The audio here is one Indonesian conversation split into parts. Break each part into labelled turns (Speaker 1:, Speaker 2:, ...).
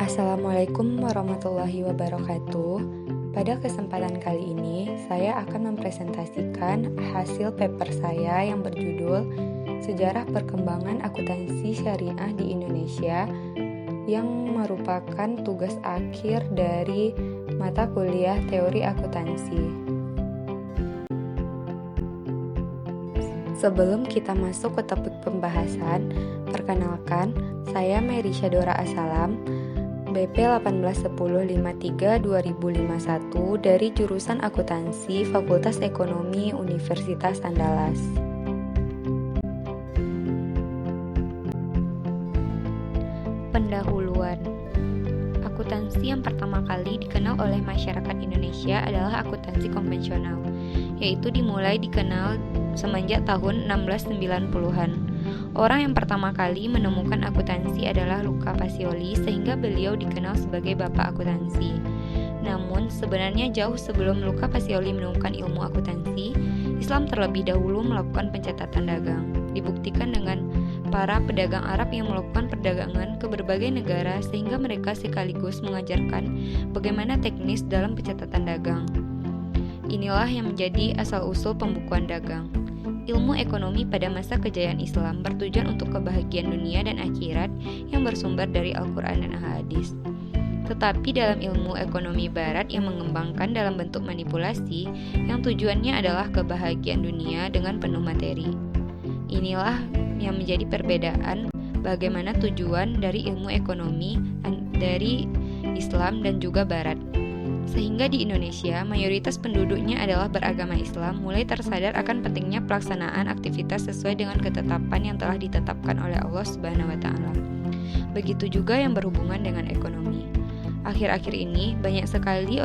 Speaker 1: Assalamualaikum warahmatullahi wabarakatuh. Pada kesempatan kali ini, saya akan mempresentasikan hasil paper saya yang berjudul Sejarah Perkembangan Akuntansi Syariah di Indonesia, yang merupakan tugas akhir dari mata kuliah Teori Akuntansi. Sebelum kita masuk ke topik pembahasan, perkenalkan, saya Merisha Dora Asalam, BP 181053-2051 dari jurusan Akuntansi Fakultas Ekonomi Universitas Andalas. Pendahuluan. Akuntansi yang pertama kali dikenal oleh masyarakat Indonesia adalah akuntansi konvensional, yaitu dimulai dikenal semenjak tahun 1690-an. Orang yang pertama kali menemukan akuntansi adalah Luca Pacioli, sehingga beliau dikenal sebagai Bapak Akuntansi. Namun, sebenarnya jauh sebelum Luca Pacioli menemukan ilmu akuntansi, Islam terlebih dahulu melakukan pencatatan dagang. Dibuktikan dengan para pedagang Arab yang melakukan perdagangan ke berbagai negara, sehingga mereka sekaligus mengajarkan bagaimana teknis dalam pencatatan dagang. Inilah yang menjadi asal-usul pembukuan dagang. Ilmu ekonomi pada masa kejayaan Islam bertujuan untuk kebahagiaan dunia dan akhirat yang bersumber dari Al-Quran dan Hadis. Tetapi dalam ilmu ekonomi barat yang mengembangkan dalam bentuk manipulasi, yang tujuannya adalah kebahagiaan dunia dengan penuh materi. Inilah yang menjadi perbedaan bagaimana tujuan dari ilmu ekonomi dari Islam dan juga barat. Sehingga di Indonesia, mayoritas penduduknya adalah beragama Islam, mulai tersadar akan pentingnya pelaksanaan aktivitas sesuai dengan ketetapan yang telah ditetapkan oleh Allah Subhanahu wa Ta'ala. Begitu juga yang berhubungan dengan ekonomi. Akhir-akhir ini, banyak sekali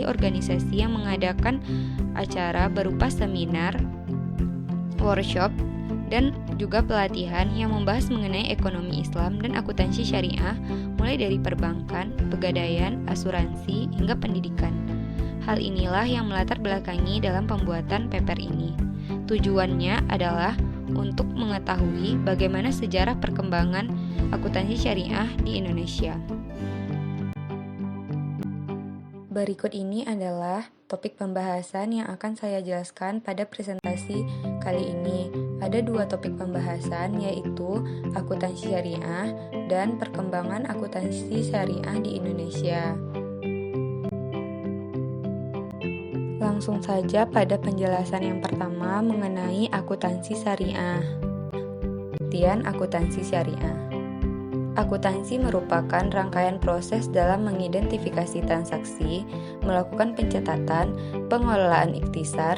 Speaker 1: organisasi yang mengadakan acara berupa seminar, workshop, dan juga pelatihan yang membahas mengenai ekonomi Islam dan akuntansi syariah, mulai dari perbankan, pegadaian, asuransi, hingga pendidikan. Hal inilah yang melatar belakangi dalam pembuatan paper ini. Tujuannya adalah untuk mengetahui bagaimana sejarah perkembangan akuntansi syariah di Indonesia. Berikut ini adalah topik pembahasan yang akan saya jelaskan pada presentasi kali ini. Ada dua topik pembahasan, yaitu akuntansi syariah dan perkembangan akuntansi syariah di Indonesia. Langsung saja pada penjelasan yang pertama mengenai akuntansi syariah. Pengertian akuntansi syariah. Akuntansi merupakan rangkaian proses dalam mengidentifikasi transaksi, melakukan pencatatan, pengelolaan ikhtisar,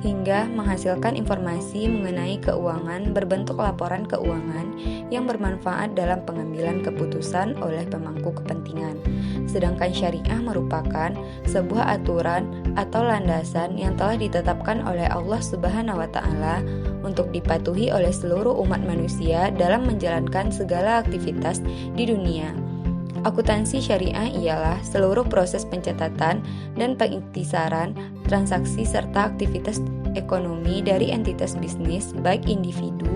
Speaker 1: hingga menghasilkan informasi mengenai keuangan berbentuk laporan keuangan yang bermanfaat dalam pengambilan keputusan oleh pemangku kepentingan. Sedangkan syariah merupakan sebuah aturan atau landasan yang telah ditetapkan oleh Allah Subhanahu wa Ta'ala untuk dipatuhi oleh seluruh umat manusia dalam menjalankan segala aktivitas di dunia. Akuntansi syariah ialah seluruh proses pencatatan dan pengikhtisaran transaksi serta aktivitas ekonomi dari entitas bisnis, baik individu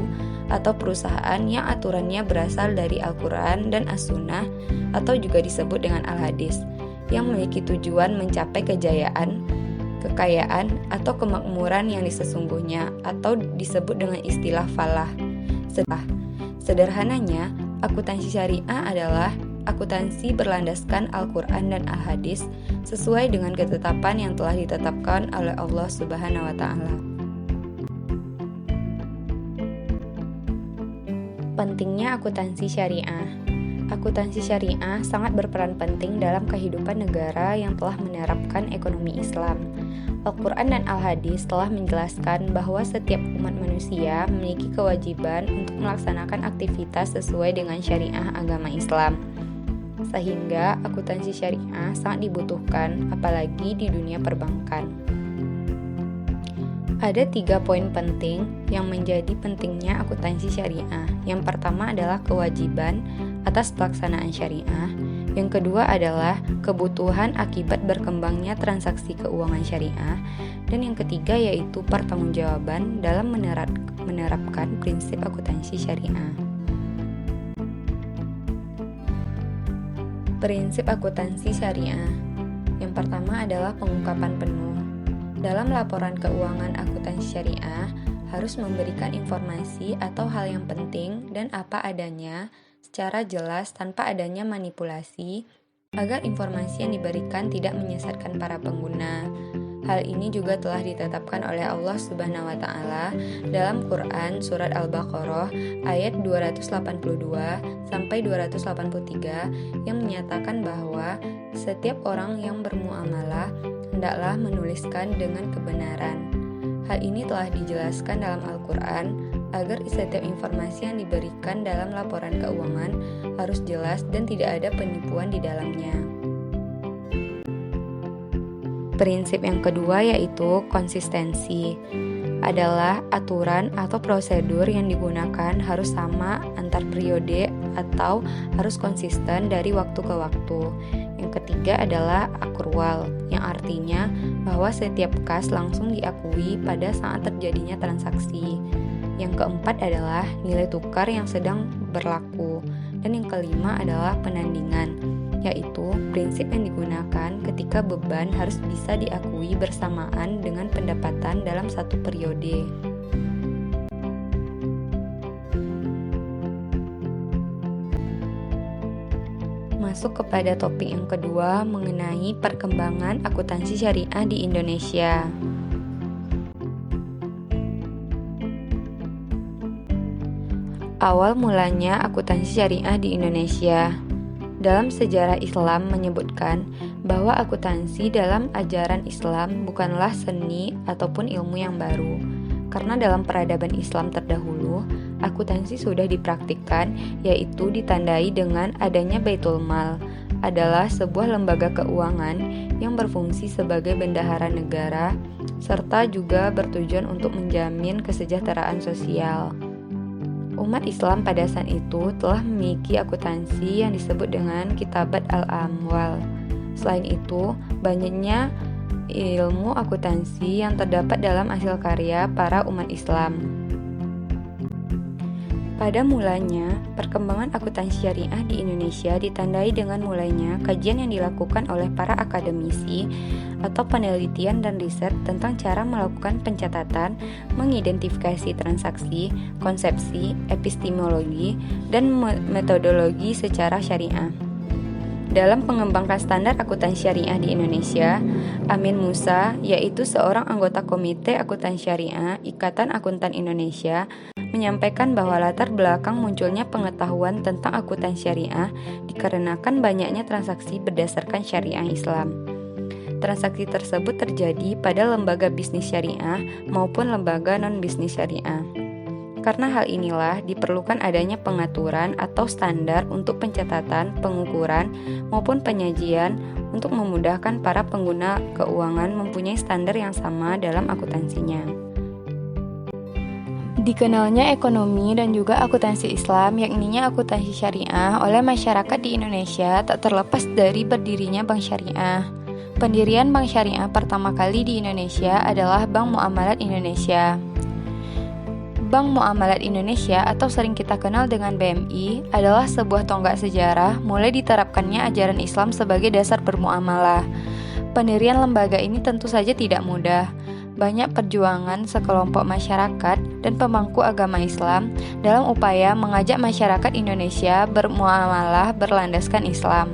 Speaker 1: atau perusahaan yang aturannya berasal dari Al-Quran dan As-Sunnah, atau juga disebut dengan Al-Hadis, yang memiliki tujuan mencapai kejayaan, kekayaan, atau kemakmuran yang sesungguhnya, atau disebut dengan istilah falah. Sederhananya, akuntansi syariah adalah akuntansi berlandaskan Al-Quran dan Al-Hadis sesuai dengan ketetapan yang telah ditetapkan oleh Allah Subhanahu wa Ta'ala. Pentingnya akuntansi syariah. Akuntansi syariah sangat berperan penting dalam kehidupan negara yang telah menerapkan ekonomi Islam. Al-Quran dan Al-Hadis telah menjelaskan bahwa setiap umat manusia memiliki kewajiban untuk melaksanakan aktivitas sesuai dengan syariah agama Islam. Sehingga akuntansi syariah sangat dibutuhkan, apalagi di dunia perbankan. Ada 3 poin penting yang menjadi pentingnya akuntansi syariah. Yang pertama adalah kewajiban atas pelaksanaan syariah. Yang kedua adalah kebutuhan akibat berkembangnya transaksi keuangan syariah. Dan yang ketiga yaitu pertanggungjawaban dalam menerapkan prinsip akuntansi syariah. Prinsip akuntansi syariah. Yang pertama adalah pengungkapan penuh. Dalam laporan keuangan akuntansi syariah, harus memberikan informasi atau hal yang penting dan apa adanya secara jelas tanpa adanya manipulasi, agar informasi yang diberikan tidak menyesatkan para pengguna. Hal ini juga telah ditetapkan oleh Allah Subhanahu wa taala dalam Quran surat Al-Baqarah ayat 282 sampai 283 yang menyatakan bahwa setiap orang yang bermuamalah hendaklah menuliskan dengan kebenaran. Hal ini telah dijelaskan dalam Al-Quran agar setiap informasi yang diberikan dalam laporan keuangan harus jelas dan tidak ada penipuan di dalamnya. Prinsip yang kedua yaitu konsistensi. Adalah aturan atau prosedur yang digunakan harus sama antar periode atau harus konsisten dari waktu ke waktu. Yang ketiga adalah akrual, yang artinya bahwa setiap kas langsung diakui pada saat terjadinya transaksi. Yang keempat adalah nilai tukar yang sedang berlaku. Dan yang kelima adalah penandingan, yaitu prinsip yang digunakan ketika beban harus bisa diakui bersamaan dengan pendapatan dalam satu periode. Masuk kepada topik yang kedua mengenai perkembangan akuntansi syariah di Indonesia. Awal mulanya akuntansi syariah di Indonesia. Dalam sejarah Islam menyebutkan bahwa akuntansi dalam ajaran Islam bukanlah seni ataupun ilmu yang baru. Karena dalam peradaban Islam terdahulu, akuntansi sudah dipraktikkan, yaitu ditandai dengan adanya Baitul Mal, adalah sebuah lembaga keuangan yang berfungsi sebagai bendahara negara, serta juga bertujuan untuk menjamin kesejahteraan sosial. Umat Islam pada saat itu telah memiliki akuntansi yang disebut dengan Kitabat Al-Amwal. Selain itu, banyaknya ilmu akuntansi yang terdapat dalam hasil karya para umat Islam. Pada mulanya, perkembangan akuntansi syariah di Indonesia ditandai dengan mulainya kajian yang dilakukan oleh para akademisi atau penelitian dan riset tentang cara melakukan pencatatan, mengidentifikasi transaksi, konsepsi, epistemologi, dan metodologi secara syariah. Dalam mengembangkan standar akuntansi syariah di Indonesia, Amin Musa, yaitu seorang anggota Komite Akuntansi Syariah Ikatan Akuntan Indonesia, menyampaikan bahwa latar belakang munculnya pengetahuan tentang akuntansi syariah dikarenakan banyaknya transaksi berdasarkan syariah Islam. Transaksi tersebut terjadi pada lembaga bisnis syariah maupun lembaga non-bisnis syariah. Karena hal inilah diperlukan adanya pengaturan atau standar untuk pencatatan, pengukuran, maupun penyajian untuk memudahkan para pengguna keuangan mempunyai standar yang sama dalam akuntansinya. Dikenalnya ekonomi dan juga akuntansi Islam, yakninya akuntansi syariah oleh masyarakat di Indonesia tak terlepas dari berdirinya Bank Syariah. Pendirian Bank Syariah pertama kali di Indonesia adalah Bank Muamalat Indonesia. Bank Muamalat Indonesia atau sering kita kenal dengan BMI adalah sebuah tonggak sejarah mulai diterapkannya ajaran Islam sebagai dasar bermuamalah. Pendirian lembaga ini tentu saja tidak mudah. Banyak perjuangan sekelompok masyarakat dan pemangku agama Islam dalam upaya mengajak masyarakat Indonesia bermuamalah berlandaskan Islam.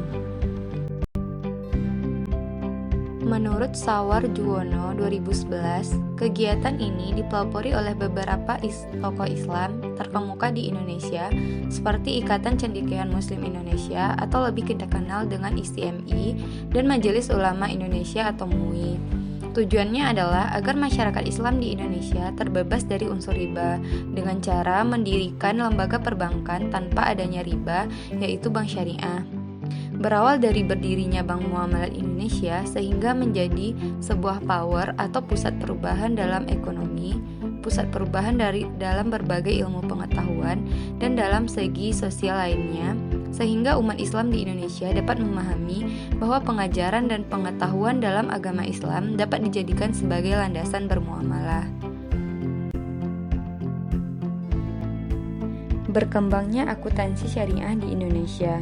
Speaker 1: Menurut Sawar Juwono 2011, kegiatan ini dipelopori oleh beberapa tokoh Islam terkemuka di Indonesia seperti Ikatan Cendekiawan Muslim Indonesia atau lebih kita kenal dengan ICMI dan Majelis Ulama Indonesia atau MUI. Tujuannya adalah agar masyarakat Islam di Indonesia terbebas dari unsur riba dengan cara mendirikan lembaga perbankan tanpa adanya riba, yaitu Bank Syariah. Berawal dari berdirinya Bank Muamalat Indonesia sehingga menjadi sebuah power atau pusat perubahan dalam ekonomi, pusat perubahan dalam berbagai ilmu pengetahuan dan dalam segi sosial lainnya, sehingga umat Islam di Indonesia dapat memahami bahwa pengajaran dan pengetahuan dalam agama Islam dapat dijadikan sebagai landasan bermuamalah. Berkembangnya akuntansi syariah di Indonesia.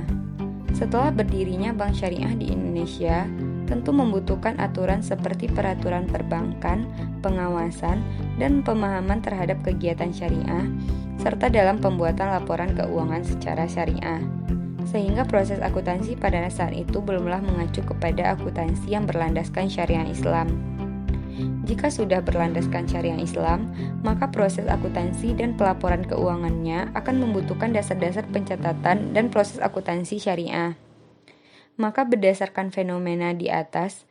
Speaker 1: Setelah berdirinya bank syariah di Indonesia, tentu membutuhkan aturan seperti peraturan perbankan, pengawasan, dan pemahaman terhadap kegiatan syariah, serta dalam pembuatan laporan keuangan secara syariah. Sehingga proses akuntansi pada saat itu belumlah mengacu kepada akuntansi yang berlandaskan syariah Islam. Jika sudah berlandaskan syariah Islam, maka proses akuntansi dan pelaporan keuangannya akan membutuhkan dasar-dasar pencatatan dan proses akuntansi syariah. Maka berdasarkan fenomena di atas,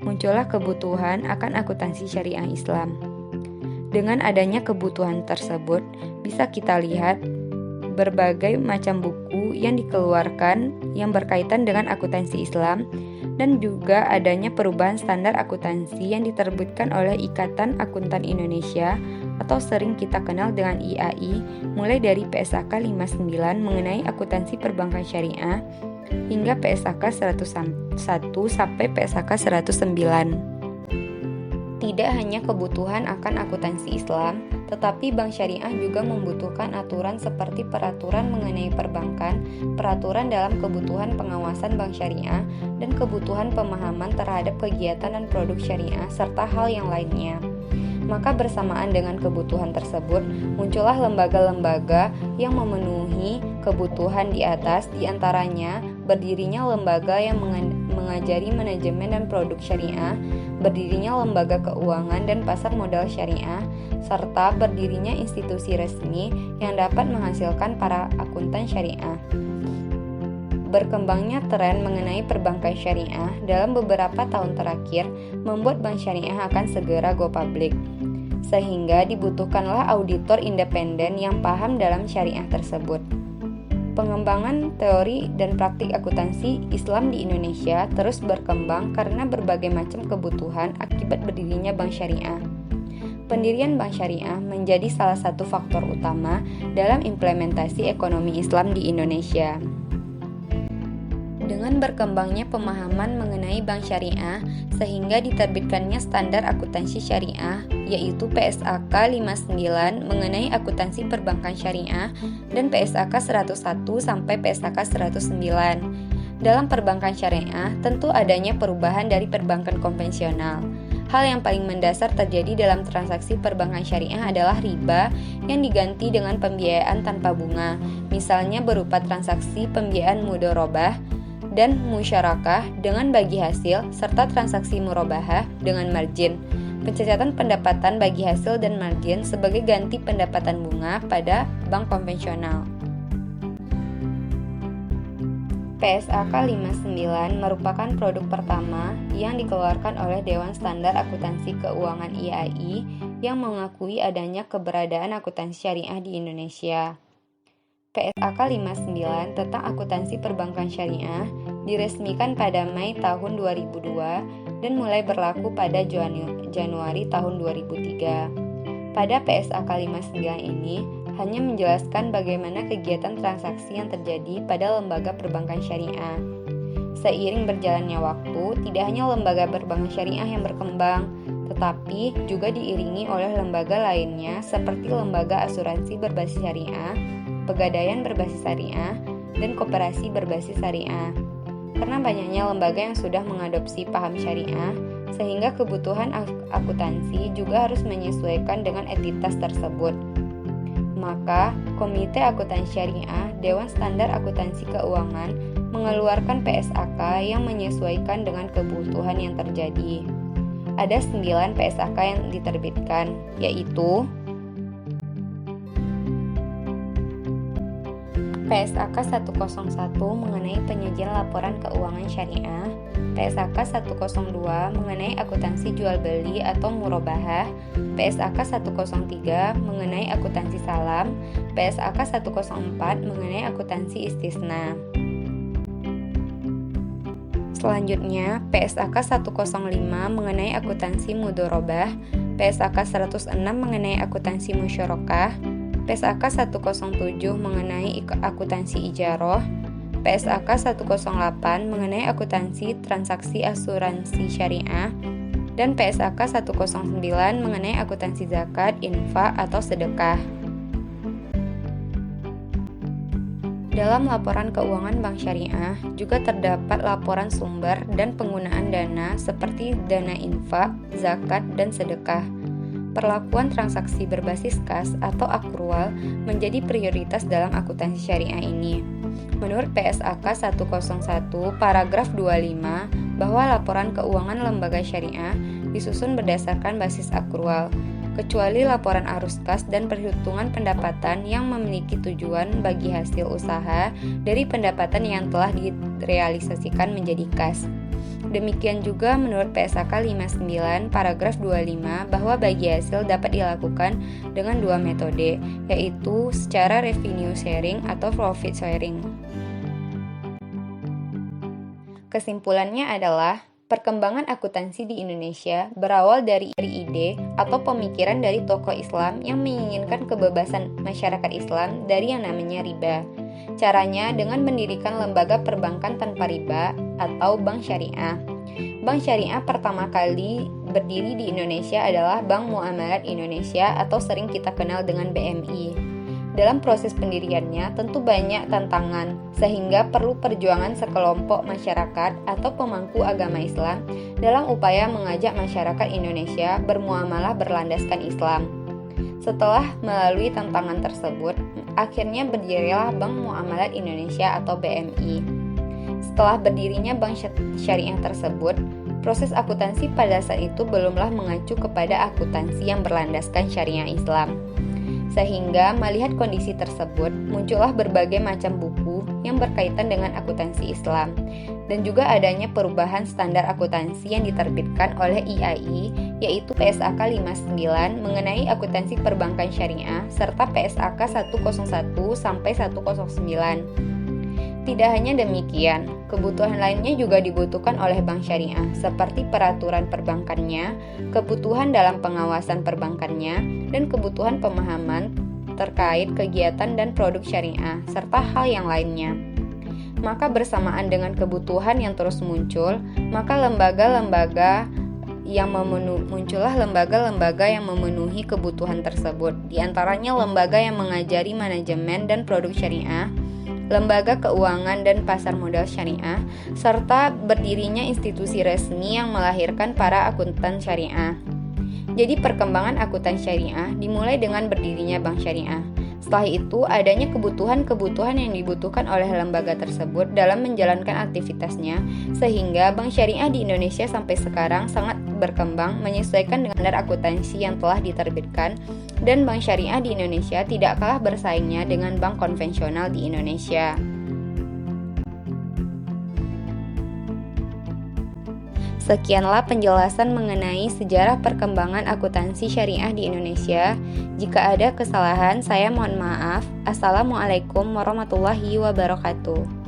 Speaker 1: muncullah kebutuhan akan akuntansi syariah Islam. Dengan adanya kebutuhan tersebut, bisa kita lihat berbagai macam buku yang dikeluarkan yang berkaitan dengan akuntansi Islam, dan juga adanya perubahan standar akuntansi yang diterbitkan oleh Ikatan Akuntan Indonesia atau sering kita kenal dengan IAI, mulai dari PSAK 59 mengenai akuntansi perbankan syariah hingga PSAK 101 sampai PSAK 109. Tidak hanya kebutuhan akan akuntansi Islam, tetapi bank syariah juga membutuhkan aturan seperti peraturan mengenai perbankan, peraturan dalam kebutuhan pengawasan bank syariah, dan kebutuhan pemahaman terhadap kegiatan dan produk syariah, serta hal yang lainnya. Maka bersamaan dengan kebutuhan tersebut, muncullah lembaga-lembaga yang memenuhi kebutuhan di atas, diantaranya berdirinya lembaga yang mengajari manajemen dan produk syariah, berdirinya lembaga keuangan dan pasar modal syariah, serta berdirinya institusi resmi yang dapat menghasilkan para akuntan syariah. Berkembangnya tren mengenai perbankan syariah dalam beberapa tahun terakhir membuat bank syariah akan segera go public, sehingga dibutuhkanlah auditor independen yang paham dalam syariah tersebut. Pengembangan teori dan praktik akuntansi Islam di Indonesia terus berkembang karena berbagai macam kebutuhan akibat berdirinya bank syariah. Pendirian bank syariah menjadi salah satu faktor utama dalam implementasi ekonomi Islam di Indonesia. Dengan berkembangnya pemahaman mengenai bank syariah, sehingga diterbitkannya standar akuntansi syariah, yaitu PSAK 59 mengenai akuntansi perbankan syariah dan PSAK 101 sampai PSAK 109. Dalam perbankan syariah, tentu adanya perubahan dari perbankan konvensional. Hal yang paling mendasar terjadi dalam transaksi perbankan syariah adalah riba yang diganti dengan pembiayaan tanpa bunga, misalnya berupa transaksi pembiayaan mudharabah dan musyarakah dengan bagi hasil, serta transaksi murabahah dengan margin. Pencacatan pendapatan bagi hasil dan margin sebagai ganti pendapatan bunga pada bank konvensional. PSAK 59 merupakan produk pertama yang dikeluarkan oleh Dewan Standar Akuntansi Keuangan IAI yang mengakui adanya keberadaan akuntansi syariah di Indonesia. PSAK 59 tentang akuntansi perbankan syariah diresmikan pada Mei tahun 2002 dan mulai berlaku pada Januari tahun 2003. Pada PSAK 59 ini hanya menjelaskan bagaimana kegiatan transaksi yang terjadi pada lembaga perbankan syariah. Seiring berjalannya waktu, tidak hanya lembaga perbankan syariah yang berkembang, tetapi juga diiringi oleh lembaga lainnya seperti lembaga asuransi berbasis syariah, pegadaian berbasis syariah, dan koperasi berbasis syariah. Karena banyaknya lembaga yang sudah mengadopsi paham syariah, sehingga kebutuhan akuntansi juga harus menyesuaikan dengan entitas tersebut. Maka, Komite Akuntansi Syariah Dewan Standar Akuntansi Keuangan mengeluarkan PSAK yang menyesuaikan dengan kebutuhan yang terjadi. Ada 9 PSAK yang diterbitkan, yaitu PSAK 101 mengenai penyajian laporan keuangan syariah, PSAK 102 mengenai akuntansi jual beli atau murabahah, PSAK 103 mengenai akuntansi salam, PSAK 104 mengenai akuntansi istisna. Selanjutnya, PSAK 105 mengenai akuntansi mudharabah, PSAK 106 mengenai akuntansi musyarakah, PSAK 107 mengenai akuntansi ijarah, PSAK 108 mengenai akuntansi transaksi asuransi syariah, dan PSAK 109 mengenai akuntansi zakat, infak, atau sedekah. Dalam laporan keuangan bank syariah juga terdapat laporan sumber dan penggunaan dana seperti dana infak, zakat, dan sedekah. Perlakuan transaksi berbasis kas atau akrual menjadi prioritas dalam akuntansi syariah ini. Menurut PSAK 101 paragraf 25 bahwa laporan keuangan lembaga syariah disusun berdasarkan basis akrual, kecuali laporan arus kas dan perhitungan pendapatan yang memiliki tujuan bagi hasil usaha dari pendapatan yang telah direalisasikan menjadi kas. Demikian juga menurut PSAK 59 paragraf 25 bahwa bagi hasil dapat dilakukan dengan dua metode, yaitu secara revenue sharing atau profit sharing. Kesimpulannya adalah perkembangan akuntansi di Indonesia berawal dari ide atau pemikiran dari tokoh Islam yang menginginkan kebebasan masyarakat Islam dari yang namanya riba. Caranya dengan mendirikan lembaga perbankan tanpa riba atau bank syariah. Bank syariah pertama kali berdiri di Indonesia adalah Bank Muamalat Indonesia atau sering kita kenal dengan BMI. Dalam proses pendiriannya tentu banyak tantangan, sehingga perlu perjuangan sekelompok masyarakat atau pemangku agama Islam dalam upaya mengajak masyarakat Indonesia bermuamalah berlandaskan Islam. Setelah melalui tantangan tersebut, akhirnya berdirilah Bank Muamalat Indonesia atau BMI. Setelah berdirinya bank syariah tersebut, proses akuntansi pada saat itu belumlah mengacu kepada akuntansi yang berlandaskan syariah Islam. Sehingga melihat kondisi tersebut, muncullah berbagai macam buku yang berkaitan dengan akuntansi Islam, dan juga adanya perubahan standar akuntansi yang diterbitkan oleh IAI, yaitu PSAK 59 mengenai akuntansi perbankan syariah, serta PSAK 101 sampai 109. Tidak hanya demikian, kebutuhan lainnya juga dibutuhkan oleh bank syariah, seperti peraturan perbankannya, kebutuhan dalam pengawasan perbankannya, dan kebutuhan pemahaman terkait kegiatan dan produk syariah, serta hal yang lainnya. Maka bersamaan dengan kebutuhan yang terus muncul, maka muncullah lembaga-lembaga yang memenuhi kebutuhan tersebut, di antaranya lembaga yang mengajari manajemen dan produk syariah, lembaga keuangan dan pasar modal syariah, serta berdirinya institusi resmi yang melahirkan para akuntan syariah. Jadi perkembangan akuntan syariah dimulai dengan berdirinya bank syariah. Setelah itu, adanya kebutuhan-kebutuhan yang dibutuhkan oleh lembaga tersebut dalam menjalankan aktivitasnya, sehingga bank syariah di Indonesia sampai sekarang sangat berkembang menyesuaikan dengan standar akuntansi yang telah diterbitkan, dan bank syariah di Indonesia tidak kalah bersaingnya dengan bank konvensional di Indonesia. Sekianlah penjelasan mengenai sejarah perkembangan akuntansi syariah di Indonesia. Jika ada kesalahan, saya mohon maaf. Assalamualaikum warahmatullahi wabarakatuh.